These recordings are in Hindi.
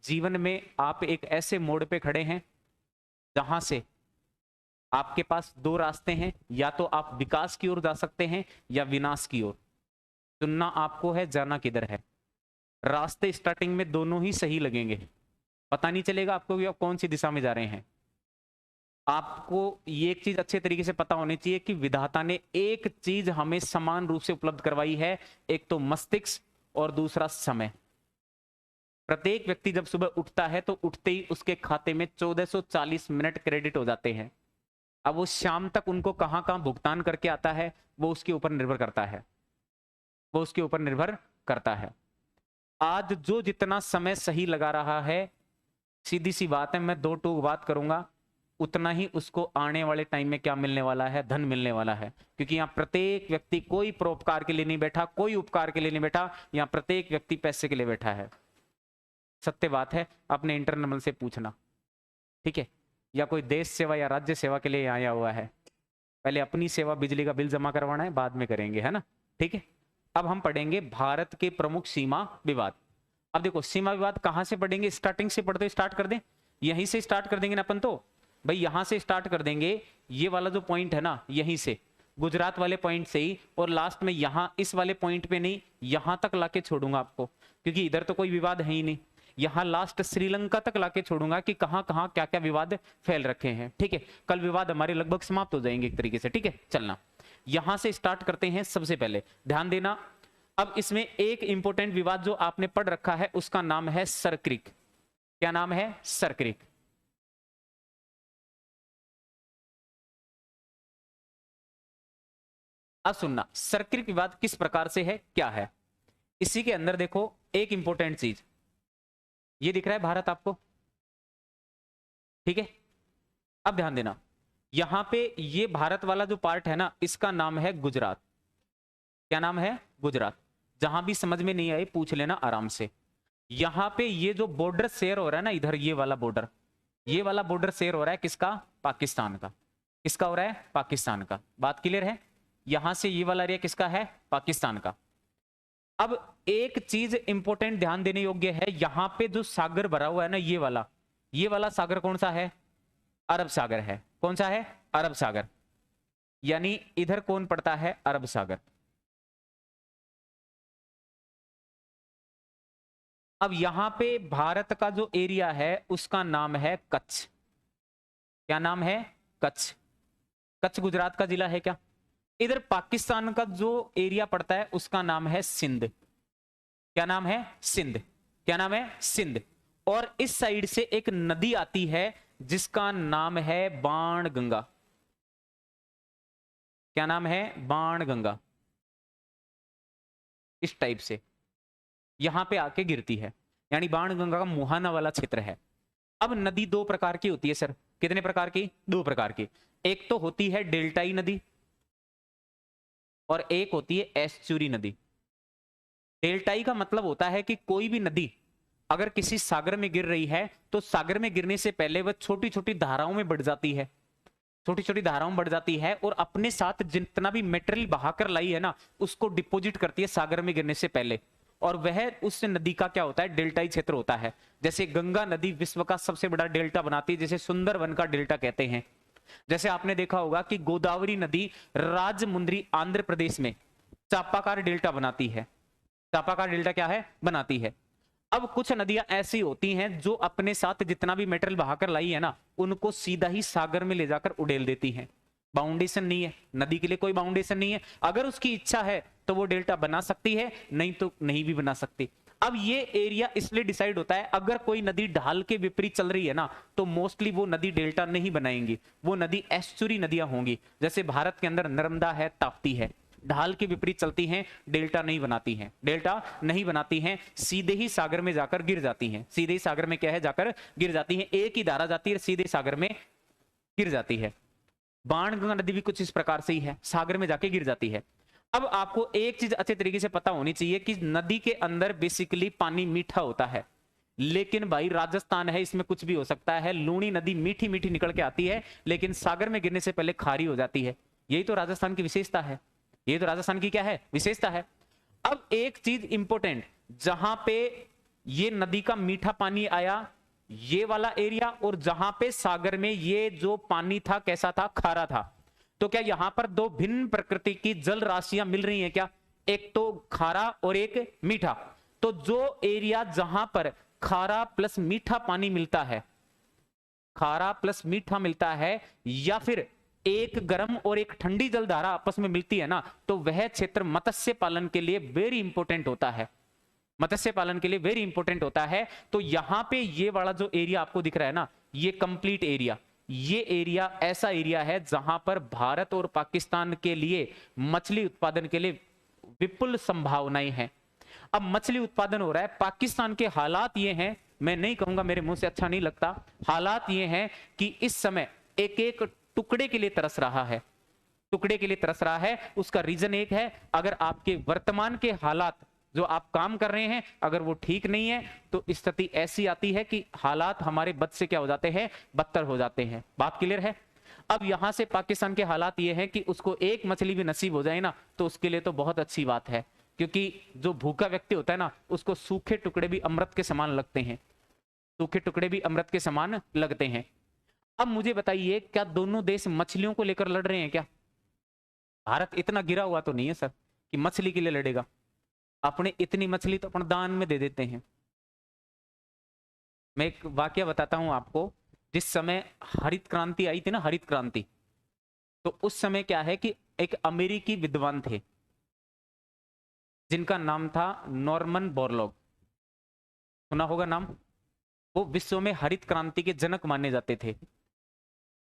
जीवन में आप एक ऐसे मोड़ पे खड़े हैं जहां से आपके पास दो रास्ते हैं, या तो आप विकास की ओर जा सकते हैं या विनाश की ओर। चुनना आपको है, जाना किधर है। रास्ते स्टार्टिंग में दोनों ही सही लगेंगे, पता नहीं चलेगा आपको कि आप कौन सी दिशा में जा रहे हैं। आपको ये एक चीज अच्छे तरीके से पता होनी चाहिए कि विधाता ने एक चीज हमें समान रूप से उपलब्ध करवाई है, एक तो मस्तिष्क और दूसरा समय। प्रत्येक व्यक्ति जब सुबह उठता है तो उठते ही उसके खाते में 1440 मिनट क्रेडिट हो जाते हैं। अब वो शाम तक उनको कहां कहां भुगतान करके आता है, वो उसके ऊपर निर्भर करता है, वो उसके ऊपर निर्भर करता है। आज जो जितना समय सही लगा रहा है, सीधी सी बात है, मैं दो टूक बात करूंगा, उतना ही उसको आने वाले टाइम में क्या मिलने वाला है, धन मिलने वाला है। क्योंकि यहाँ प्रत्येक व्यक्ति कोई परोपकार के लिए नहीं बैठा, कोई उपकार के लिए नहीं बैठा, यहाँ प्रत्येक व्यक्ति पैसे के लिए बैठा है। सत्य बात है, अपने इंटरनल से पूछना, ठीक है। या कोई देश सेवा या राज्य सेवा के लिए आया हुआ है, पहले अपनी सेवा बिजली का बिल जमा करवाना है, बाद में करेंगे, है ना, ठीक है। अब हम पढ़ेंगे भारत के प्रमुख सीमा विवाद। अब देखो सीमा विवाद कहां से पढ़ेंगे, स्टार्टिंग से पढ़ते स्टार्ट कर दें, यहीं से स्टार्ट कर देंगे ना अपन, तो भाई यहां से स्टार्ट कर देंगे। ये वाला जो पॉइंट है ना, यहीं से गुजरात वाले पॉइंट से ही, और लास्ट में यहां इस वाले पॉइंट पे नहीं, यहां तक लाके छोड़ूंगा आपको, क्योंकि इधर तो कोई विवाद है ही नहीं। यहां लास्ट श्रीलंका तक लाके छोड़ूंगा कि कहां कहां क्या क्या विवाद फैल रखे हैं, ठीक है। कल विवाद हमारे लगभग समाप्त हो जाएंगे एक तरीके से, ठीक है। चलना यहां से स्टार्ट करते हैं। सबसे पहले ध्यान देना, अब इसमें एक इंपॉर्टेंट विवाद जो आपने पढ़ रखा है उसका नाम है सरक्रिक। क्या नाम है? सरक्रिक। अब सुनना, सरक्रिक विवाद किस प्रकार से है, क्या है। इसी के अंदर देखो एक इंपॉर्टेंट चीज, ये दिख रहा है भारत आपको, ठीक है। अब ध्यान देना, यहां पे ये भारत वाला जो पार्ट है ना, इसका नाम है गुजरात। क्या नाम है? गुजरात। जहां भी समझ में नहीं आए पूछ लेना आराम से। यहां पे ये जो बॉर्डर शेयर हो रहा है ना, इधर ये वाला बॉर्डर, ये वाला बॉर्डर शेयर हो रहा है किसका? पाकिस्तान का। किसका हो रहा है? पाकिस्तान का। बात क्लियर है? यहां से ये वाला एरिया किसका है? पाकिस्तान का। अब एक चीज इंपॉर्टेंट ध्यान देने योग्य है, यहां पे जो सागर भरा हुआ है ना, ये वाला सागर कौन सा है? अरब सागर है। कौन सा है? अरब सागर। यानी इधर कौन पड़ता है? अरब सागर। अब यहां पे भारत का जो एरिया है उसका नाम है कच्छ। क्या नाम है? कच्छ। कच्छ गुजरात का जिला है क्या? इधर पाकिस्तान का जो एरिया पड़ता है उसका नाम है सिंध। क्या नाम है? सिंध। क्या नाम है? सिंध। और इस साइड से एक नदी आती है जिसका नाम है बाण गंगा। क्या नाम है? बाण गंगा। इस टाइप से यहां पे आके गिरती है, यानी बाण गंगा का मुहाना वाला क्षेत्र है। अब नदी दो प्रकार की होती है सर। कितने प्रकार की? दो प्रकार की। एक तो होती है डेल्टाई नदी और एक होती है एस्चुरी नदी। डेल्टाई का मतलब होता है कि कोई भी नदी अगर किसी सागर में गिर रही है तो सागर में गिरने से पहले वह छोटी छोटी धाराओं में बढ़ जाती है, छोटी छोटी धाराओं में बढ़ जाती है, और अपने साथ जितना भी मेटेरियल बहाकर लाई है ना उसको डिपोजिट करती है सागर में गिरने से पहले। और वह उस नदी का क्या होता है? डेल्टाई क्षेत्र होता है। जैसे गंगा नदी विश्व का सबसे बड़ा डेल्टा बनाती है, जैसे सुंदरवन का डेल्टा कहते हैं। जैसे आपने देखा होगा कि गोदावरी नदी राजमुंद्री आंध्र प्रदेश में चापाकार डेल्टा बनाती है। चापाकार डेल्टा क्या है? बनाती है। अब कुछ नदियां ऐसी होती हैं जो अपने साथ जितना भी मेटेरियल बहाकर लाई है ना उनको सीधा ही सागर में ले जाकर उड़ेल देती हैं। बाउंडेशन नहीं है नदी के लिए, कोई बाउंडेशन नहीं है। अगर उसकी इच्छा है तो वो डेल्टा बना सकती है, नहीं तो नहीं भी बना सकती। अब ये एरिया इसलिए डिसाइड होता है, अगर कोई नदी ढाल के विपरीत चल रही है ना तो मोस्टली वो नदी डेल्टा नहीं बनाएंगी, वो नदी एस्चुरी नदियां होंगी। जैसे भारत के अंदर नर्मदा है, ताप्ती है, ढाल के विपरीत चलती हैं, डेल्टा नहीं बनाती हैं, डेल्टा नहीं बनाती हैं, सीधे ही सागर में जाकर गिर जाती हैं। सीधे ही सागर में क्या है? जाकर गिर जाती हैं। एक ही धारा जाती है, सीधे सागर में गिर जाती है। बाणगंगा नदी भी कुछ इस प्रकार से ही है, सागर में जाके गिर जाती है। अब आपको एक चीज अच्छे तरीके से पता होनी चाहिए कि नदी के अंदर बेसिकली पानी मीठा होता है, लेकिन भाई राजस्थान है, इसमें कुछ भी हो सकता है। लूणी नदी मीठी मीठी निकल के आती है, लेकिन सागर में गिरने से पहले खारी हो जाती है। यही तो राजस्थान की विशेषता है, ये तो राजस्थान की क्या है? विशेषता है। अब एक चीज इंपॉर्टेंट, जहां पे ये नदी का मीठा पानी आया, ये वाला एरिया, और जहां पे सागर में ये जो पानी था कैसा था, खारा था। तो क्या यहां पर दो भिन्न प्रकृति की जल राशियां मिल रही हैं क्या? एक तो खारा और एक मीठा। तो जो एरिया जहां पर खारा प्लस मीठा पानी मिलता है, खारा प्लस मीठा मिलता है, या फिर एक गर्म और एक ठंडी जलधारा आपस में मिलती है ना, तो वह क्षेत्र मत्स्य पालन के लिए वेरी इंपॉर्टेंट होता है, मत्स्य पालन के लिए वेरी इंपॉर्टेंट होता है। तो यहां पे ये वाला जो एरिया आपको दिख रहा है ना, ये कंप्लीट एरिया, ये एरिया ऐसा एरिया है जहां पर भारत और पाकिस्तान के लिए मछली उत्पादन के लिए विपुल संभावनाएं हैं। अब मछली उत्पादन हो रहा है, पाकिस्तान के हालात ये हैं, मैं नहीं कहूंगा, मेरे मुंह से अच्छा नहीं लगता, हालात ये हैं कि इस समय एक एक टुकड़े के लिए तरस रहा है, टुकड़े के लिए तरस रहा है। उसका रीजन एक है, अगर आपके वर्तमान के हालात जो आप काम कर रहे हैं अगर वो ठीक नहीं है, तो स्थिति ऐसी आती है कि हालात हमारे बद से क्या हो जाते हैं, बदतर हो जाते हैं। बात क्लियर है? अब यहां से पाकिस्तान के हालात ये हैं कि उसको एक मछली भी नसीब हो जाए ना, तो उसके लिए तो बहुत अच्छी बात है, क्योंकि जो भूखा व्यक्ति होता है ना, उसको सूखे टुकड़े भी अमृत के समान लगते हैं, सूखे टुकड़े भी अमृत के समान लगते हैं। अब मुझे बताइए, क्या दोनों देश मछलियों को लेकर लड़ रहे हैं क्या? भारत इतना गिरा हुआ तो नहीं है सर कि मछली के लिए लड़ेगा। अपने इतनी मछली तो अपन दान में दे देते हैं। मैं एक वाकया बताता हूं आपको। जिस समय हरित क्रांति आई थी ना, हरित क्रांति, तो उस समय क्या है कि एक अमेरिकी विद्वान थे जिनका नाम था नॉर्मन बोरलॉग, सुना होगा नाम। वो विश्व में हरित क्रांति के जनक माने जाते थे,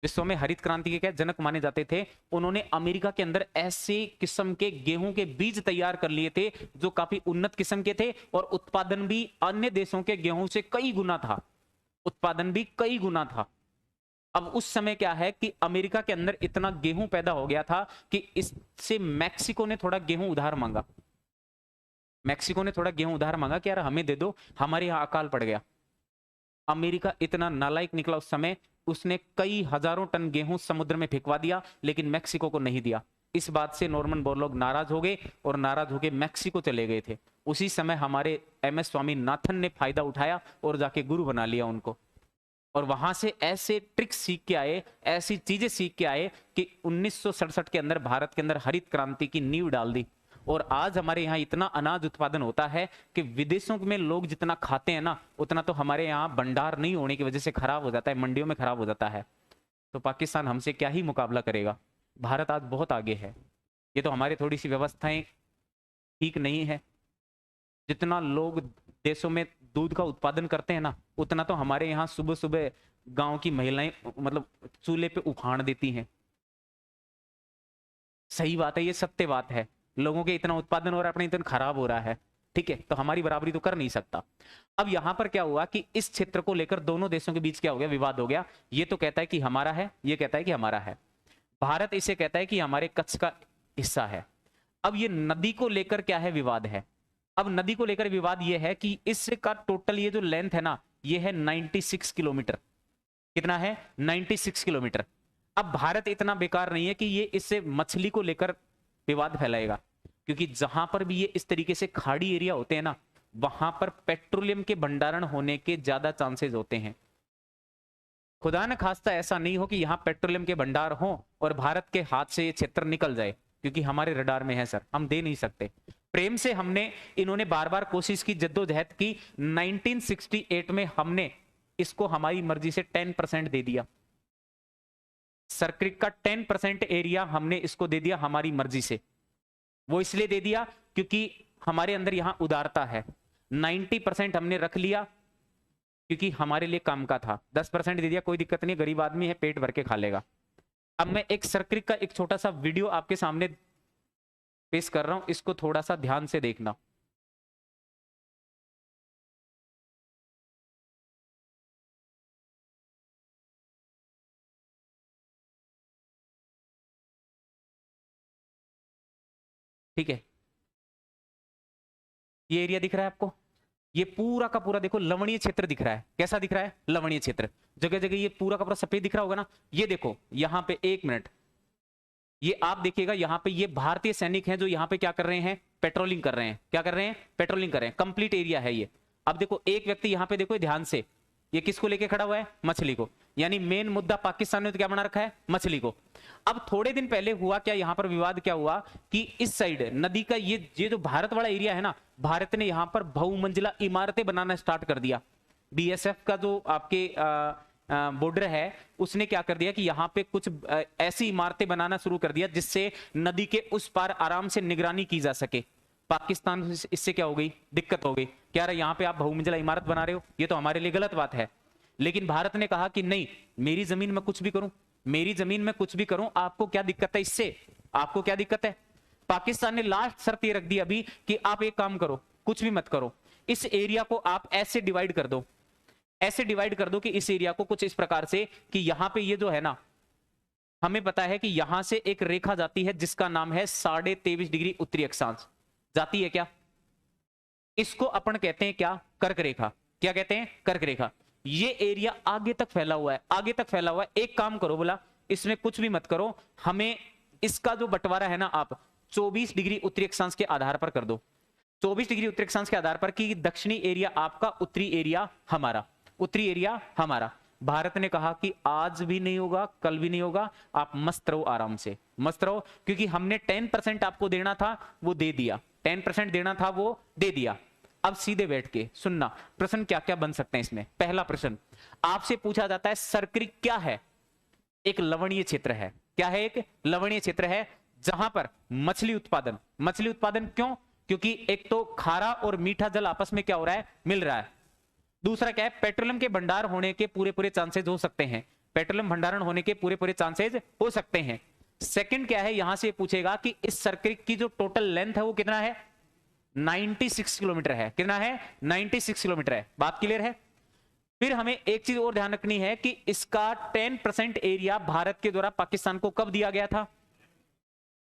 विश्व में हरित क्रांति के क्या जनक माने जाते थे। उन्होंने अमेरिका के अंदर ऐसे किस्म के गेहूं के बीज तैयार कर लिए थे जो काफी उन्नत किस्म के थे, और उत्पादन भी अन्य देशों के गेहूं से कई गुना था, उत्पादन भी कई गुना था। अब उस समय क्या है कि अमेरिका के अंदर इतना गेहूं पैदा हो गया था कि इससे मैक्सिको ने थोड़ा गेहूं उधार मांगा, मैक्सिको ने थोड़ा गेहूं उधार मांगा कि यार हमें दे दो, हमारे यहां अकाल पड़ गया। अमेरिका इतना नालायक निकला उस समय, उसने कई हजारों टन गेहूं समुद्र में फेंकवा दिया, लेकिन मैक्सिको को नहीं दिया। इस बात से नॉर्मन बोरलॉग नाराज हो गए और नाराज होकर मैक्सिको चले गए थे। उसी समय हमारे MS स्वामीनाथन ने फायदा उठाया और जाके गुरु बना लिया उनको, और वहां से ऐसे ट्रिक्स सीख के आए, ऐसी चीजें सीख के आए कि 1967 के अंदर भारत के अंदर हरित क्रांति की नींव डाल दी। और आज हमारे यहाँ इतना अनाज उत्पादन होता है कि विदेशों में लोग जितना खाते हैं ना, उतना तो हमारे यहाँ भंडार नहीं होने की वजह से खराब हो जाता है, मंडियों में खराब हो जाता है। तो पाकिस्तान हमसे क्या ही मुकाबला करेगा। भारत आज बहुत आगे है। ये तो हमारी थोड़ी सी व्यवस्थाएं ठीक नहीं है। जितना लोग देशों में दूध का उत्पादन करते हैं ना, उतना तो हमारे यहाँ सुबह सुबह गांव की महिलाएं मतलब चूल्हे पे उफाड़ देती हैं। सही बात है, ये सत्य बात है। लोगों के इतना उत्पादन हो रहा है, अपने इतना खराब हो रहा है, ठीक है, तो हमारी बराबरी तो कर नहीं सकता। अब यहां पर क्या हुआ कि इस क्षेत्र को लेकर दोनों देशों के बीच क्या हो गया, विवाद हो गया। ये तो कहता है कि हमारा है, ये कहता है कि हमारा है। भारत इसे कहता है कि हमारे कच्छ का हिस्सा है। अब ये नदी को लेकर क्या है, विवाद है। अब नदी को लेकर विवाद ये है कि इसका टोटल ये जो लेंथ है ना, ये है 96 किलोमीटर। कितना है? 96 किलोमीटर। अब भारत इतना बेकार नहीं है कि ये इससे मछली को लेकर विवाद फैलाएगा, क्योंकि जहां पर भी ये इस तरीके से खाड़ी एरिया होते हैं ना, वहां पर पेट्रोलियम के भंडारण होने के ज्यादा चांसेस होते हैं। खुदा न खास्ता ऐसा नहीं हो कि यहां पेट्रोलियम के भंडार हो और भारत के हाथ से ये क्षेत्र निकल जाए, क्योंकि हमारे रडार में है सर, हम दे नहीं सकते। प्रेम से हमने, इन्होंने बार बार कोशिश की, जद्दोजहद की। 1968 में हमने इसको हमारी मर्जी से 10% दे दिया। सर्किट का 10% एरिया हमने इसको दे दिया हमारी मर्जी से। वो इसलिए दे दिया क्योंकि हमारे अंदर यहां उदारता है। 90% हमने रख लिया क्योंकि हमारे लिए काम का था। 10% दे दिया, कोई दिक्कत नहीं, गरीब आदमी है, पेट भर के खा लेगा। अब मैं एक सर्किट का एक छोटा सा वीडियो आपके सामने पेश कर रहा हूं, इसको थोड़ा सा ध्यान से देखना। ठीक है, ये एरिया दिख रहा है आपको, ये पूरा का पूरा देखो लवणीय क्षेत्र दिख रहा है। कैसा दिख रहा है? लवणीय क्षेत्र। जगह जगह ये पूरा का पूरा सफेद दिख रहा होगा ना। ये देखो यहां पे, एक मिनट, ये आप देखिएगा, यहां पे ये भारतीय सैनिक हैं जो यहां पे क्या कर रहे हैं, पेट्रोलिंग कर रहे हैं। क्या कर रहे हैं? पेट्रोलिंग कर रहे हैं। कंप्लीट एरिया है ये। अब देखो एक व्यक्ति यहाँ पे देखो ध्यान से, ये किसको लेके खड़ा हुआ है? मछली को। यानी मेन मुद्दा पाकिस्तान ने तो क्या बना रखा है? मछली को। अब थोड़े दिन पहले हुआ क्या, यहां पर विवाद क्या हुआ कि इस साइड नदी का ये जो भारत वाला एरिया है ना, भारत ने यहां पर बहुमंजिला इमारतें बनाना स्टार्ट कर दिया। बीएसएफ का जो आपके बॉर्डर है उसने क्या कर दिया कि यहां पे कुछ ऐसी इमारतें बनाना शुरू कर दिया जिससे नदी के उस पार आराम से निगरानी की जा सके। पाकिस्तान इससे क्या हो गई? दिक्कत हो गई। क्या रहा, यहां पे आप बहुमंजिला इमारत बना रहे हो, ये तो हमारे लिए गलत बात है। लेकिन भारत ने कहा कि नहीं, मेरी जमीन में कुछ भी करूं, मेरी जमीन में कुछ भी करूं, आपको क्या दिक्कत है इससे? आपको क्या दिक्कत है? पाकिस्तान ने लास्ट शर्त ये रख दी अभी कि आप एक काम करो, कुछ भी मत करो, इस एरिया को आप ऐसे डिवाइड कर दो, ऐसे डिवाइड कर दो कि इस एरिया को कुछ इस प्रकार से कि यहां पे ये जो है ना, हमें पता है कि यहां से एक रेखा जाती है जिसका नाम है 23.5 डिग्री उत्तरी अक्षांश जाती है। क्या इसको अपन कहते हैं? क्या? कर्क रेखा। क्या कहते हैं? कर्क रेखा। ये एरिया आगे तक फैला हुआ है, आगे तक फैला हुआ है। एक काम करो, बोला इसमें कुछ भी मत करो, हमें इसका जो बंटवारा है ना आप 24 डिग्री उत्तरी अक्षांश के आधार पर कर दो। 24 डिग्री उत्तरी अक्षांश के आधार पर कि दक्षिणी एरिया आपका, उत्तरी एरिया हमारा, उत्तरी एरिया हमारा। भारत ने कहा कि आज भी नहीं होगा, कल भी नहीं होगा, आप मस्त रहो, आराम से मस्त रहो, क्योंकि हमने 10% आपको देना था वो दे दिया, 10% देना था वो दे दिया। अब सीधे बैठ के सुनना, प्रश्न क्या क्या बन सकते हैं इसमें। पहला प्रश्न आपसे पूछा जाता है सर्करिक क्या है? एक लवणीय क्षेत्र है। क्या है? एक लवणीय क्षेत्र है जहां पर मछली उत्पादन, मछली उत्पादन क्यों? क्योंकि एक तो खारा और मीठा जल आपस में क्या हो रहा है? मिल रहा है। दूसरा क्या है? पेट्रोलियम के भंडार होने के पूरे पूरे चांसेस हो सकते हैं, पेट्रोलियम भंडारण होने के पूरे पूरे चांसेस हो सकते हैं। सेकंड क्या है, यहां से पूछेगा कि इस सर्करिक की जो टोटल लेंथ है वो कितना है? 96 किलोमीटर है। कितना है? 96 किलोमीटर है। बात क्लियर है? फिर हमें एक चीज और ध्यान रखनी है कि इसका 10% एरिया भारत के द्वारा पाकिस्तान को कब दिया गया था?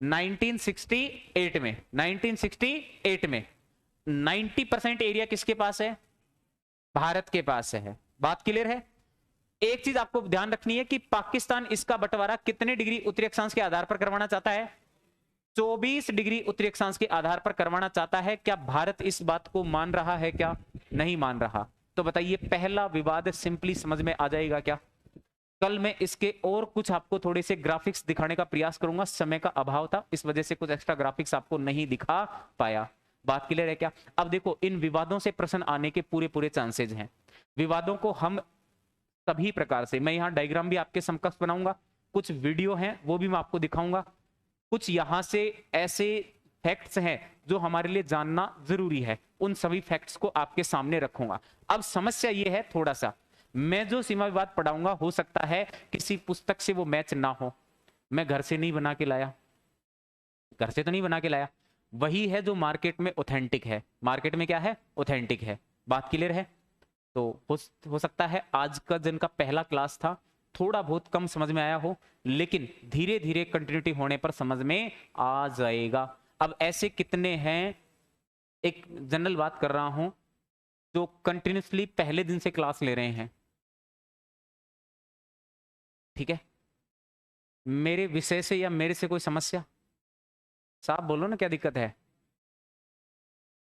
1968 में। 1968 में 90% एरिया किसके पास है? भारत के पास है। बात क्लियर है? एक चीज आपको ध्यान रखनी है कि पाकिस्तान इसका बंटवारा कितने डिग्री उत्तरी अक्षांश के आधार पर करवाना चाहता है? 24 डिग्री उत्तरी अक्षांश के आधार पर करवाना चाहता है। क्या भारत इस बात को मान रहा है? क्या नहीं मान रहा? तो बताइए, पहला विवाद सिंपली समझ में आ जाएगा क्या? कल मैं इसके और कुछ आपको थोड़े से ग्राफिक्स दिखाने का प्रयास करूंगा, समय का अभाव था इस वजह से कुछ एक्स्ट्रा ग्राफिक्स आपको नहीं दिखा पाया। बात क्लियर है क्या? अब देखो, इन विवादों से प्रश्न आने के पूरे पूरे चांसेज हैं। विवादों को हम सभी प्रकार से, मैं यहाँ डायग्राम भी आपके समकक्ष बनाऊंगा, कुछ वीडियो हैं वो भी मैं आपको दिखाऊंगा, कुछ यहां से ऐसे फैक्ट्स हैं जो हमारे लिए जानना जरूरी है, उन सभी फैक्ट्स को आपके सामने रखूंगा। अब समस्या ये है, थोड़ा सा मैं जो सीमा विवाद पढ़ाऊंगा हो सकता है किसी पुस्तक से वो मैच ना हो, मैं घर से नहीं बना के लाया, घर से तो नहीं बना के लाया, वही है जो मार्केट में ऑथेंटिक है। मार्केट में क्या है? ऑथेंटिक है। बात क्लियर है? तो हो सकता है आज का जिनका पहला क्लास था थोड़ा बहुत कम समझ में आया हो, लेकिन धीरे धीरे कंटिन्यूटी होने पर समझ में आ जाएगा। अब ऐसे कितने हैं, एक जनरल बात कर रहा हूं, जो कंटिन्यूसली पहले दिन से क्लास ले रहे हैं, ठीक है? मेरे विषय से या मेरे से कोई समस्या? साहब बोलो ना, क्या दिक्कत है?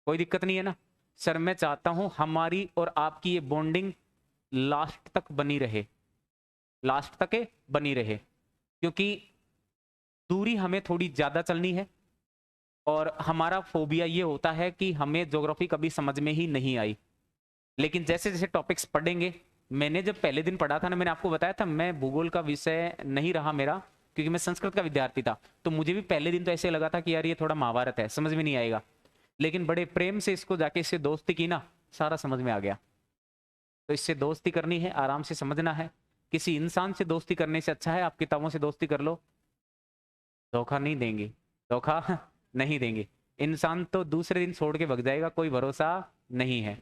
कोई दिक्कत नहीं है ना? सर मैं चाहता हूं हमारी और आपकी ये बॉन्डिंग लास्ट तक बनी रहे, लास्ट तक बनी रहे, क्योंकि दूरी हमें थोड़ी ज्यादा चलनी है और हमारा फोबिया ये होता है कि हमें ज्योग्राफी कभी समझ में ही नहीं आई। लेकिन जैसे जैसे टॉपिक्स पढ़ेंगे, मैंने जब पहले दिन पढ़ा था ना, मैंने आपको बताया था मैं भूगोल का विषय नहीं रहा मेरा, क्योंकि मैं संस्कृत का विद्यार्थी था, तो मुझे भी पहले दिन तो ऐसे लगा था कि यार ये थोड़ा महाभारत है, समझ में नहीं आएगा। लेकिन बड़े प्रेम से इसको जाके इससे दोस्ती की ना, सारा समझ में आ गया। तो इससे दोस्ती करनी है, आराम से समझना है। किसी इंसान से दोस्ती करने से अच्छा है आप किताबों से दोस्ती कर लो, धोखा नहीं देंगे, धोखा नहीं देंगे। इंसान तो दूसरे दिन छोड़ के भग जाएगा, कोई भरोसा नहीं है।